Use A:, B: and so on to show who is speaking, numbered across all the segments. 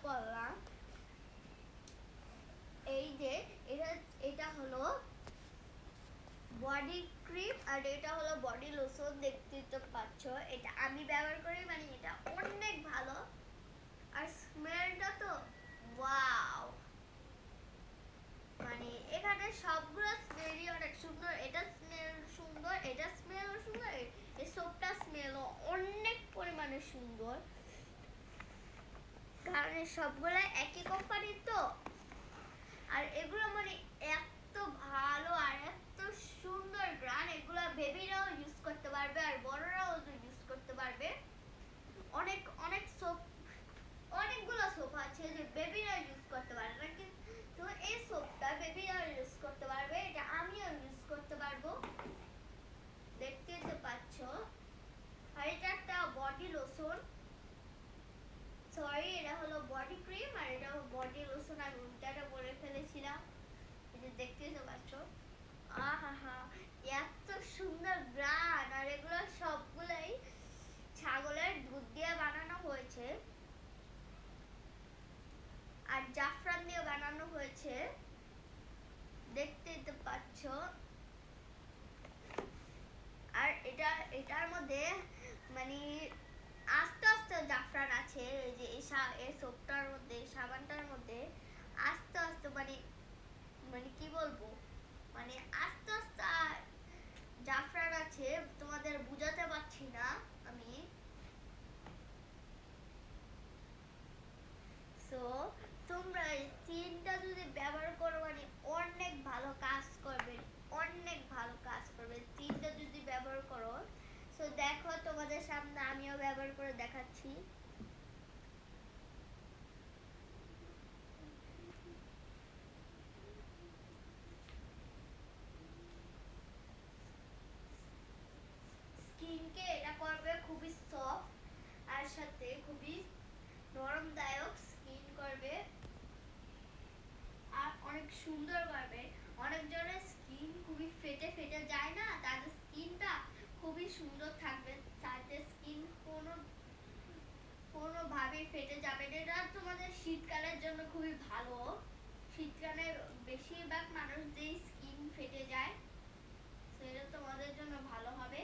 A: করলাম। এই যে এটা হলো বডি ক্রিম আর এটা হলো বডি লোশন, দেখতে তো পাচ্ছ। এটা আমি ব্যবহার করি, মানে এটা অনেক ভালো। আর স্মেলটা তো ওয়াও, মানে এখানে সবগুলো স্মেলই অনেক সুন্দর। এটা স্মেল সুন্দর, এটা স্মেলও সুন্দর, এই সোপটা স্মেলও অনেক পরিমাণে সুন্দর, কারণ সবগুলো একই কোম্পানির তো। আর এগুলো মানে এত ভালো আর এত সুন্দর গ্রান, এগুলো বেবিরাও ইউজ করতে পারবে আর বড়রাও ইউজ করতে পারবে। অনেক অনেক সোপ, অনেকগুলো সোপ আছে যে বেবিরা ইউজ করতে পারে না, কিন্তু এই সোপটা বেবিরা ইউজ করতে পারবে, এটা আমিও ইউজ করতে পারবো, দেখতেই তো পাচ্ছ। আর এটা একটা বডি লোশন, সরি এটা হলো বডি ক্রিম আর এটা বডি লোশন, আমি উল্টাটা বলে ফেলেছিলাম। এটা দেখতেই তো পাচ্ছ, আহা এত সুন্দর গ্রান। আর এগুলো সবগুলাই ছাগলের দুধ দিয়ে বানানো হয়েছে আর জাফরান দিয়ে বানানো হয়েছে, দেখতেই তো পাচ্ছ। আর এটার মধ্যে মানে আস্তে আস্তে জাফরান আছে, এই যে এই সোপটার মধ্যে, সাবানটার মধ্যে আস্তে আস্তে মানে কি বলবো, মানে আস্তে আস্তে জাফরান আছে, তোমাদের বুঝাতে পারছি না আমি। সো তোমরা এই তিনটা যদি ব্যবহার করো মানে অনেক ভালো কাজ করবে, অনেক ভালো কাজ করবে তিনটা যদি ব্যবহার করো। সো দেখো তোমাদের সামনে আমিও ব্যবহার করে দেখাচ্ছি। স্কিনকে এটা করবে খুবই সফট আর সাথে খুবই নরমদায়ক স্কিন করবে আর অনেক সুন্দর করবে। অনেকজনের স্কিন খুবই ফেটে ফেটে যায় না, তাদের স্কিনটা খুবই সুন্দর থাকবে, তাদের স্কিন কোনোভাবেই ফেটে যাবে না। এটা তোমাদের শীতকালের জন্য খুবই ভালো, শীতকালে বেশিরভাগ মানুষদের স্কিন ফেটে যায়, সেটা তোমাদের জন্য ভালো হবে।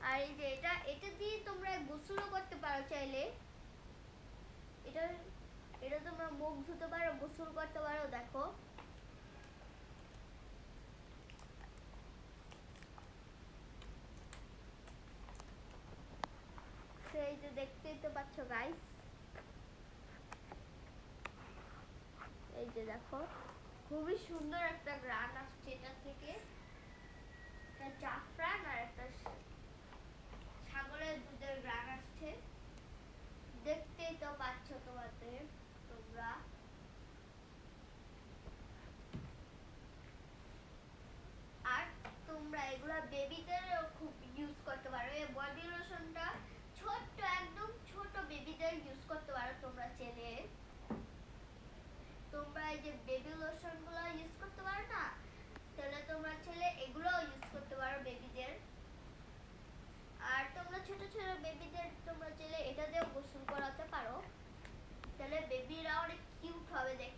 A: আর এই যে এটা দিয়ে তোমরা গোসলও করতে পারো চাইলে, এটা তোমরা মুখ ধুতে পারো, গোসল করতে পারো। দেখো এই যে দেখতেই তো পাচ্ছ গাইস, এই যে দেখো খুবই সুন্দর একটা গ্রান আসছে এটা থেকে, একটা জাফরান আর একটা ছাগলের দুধের গ্রান আসছে, দেখতেই তো পাচ্ছ তোমরা। আর তোমরা এগুলা বেবিদেরও খুব ইউজ করতে পারো। এই বডি লোশনটা ছোট্ট, একদম ছোট বেবিদের ইউজ করতে পারো তোমরা চাইলে। তোমরা এই যে বেবি লোশন গুলো ইউজ করতে পারো না, তাহলে তোমরা চাইলে এগুলোও ইউজ করতে পারো বেবিদের। আর তোমরা ছোট ছোট বেবিদের তোমরা চাইলে এটা দিয়েও গোসল করাতে পারো, তাহলে বেবিরা অনেক কিউট হবে দেখতে।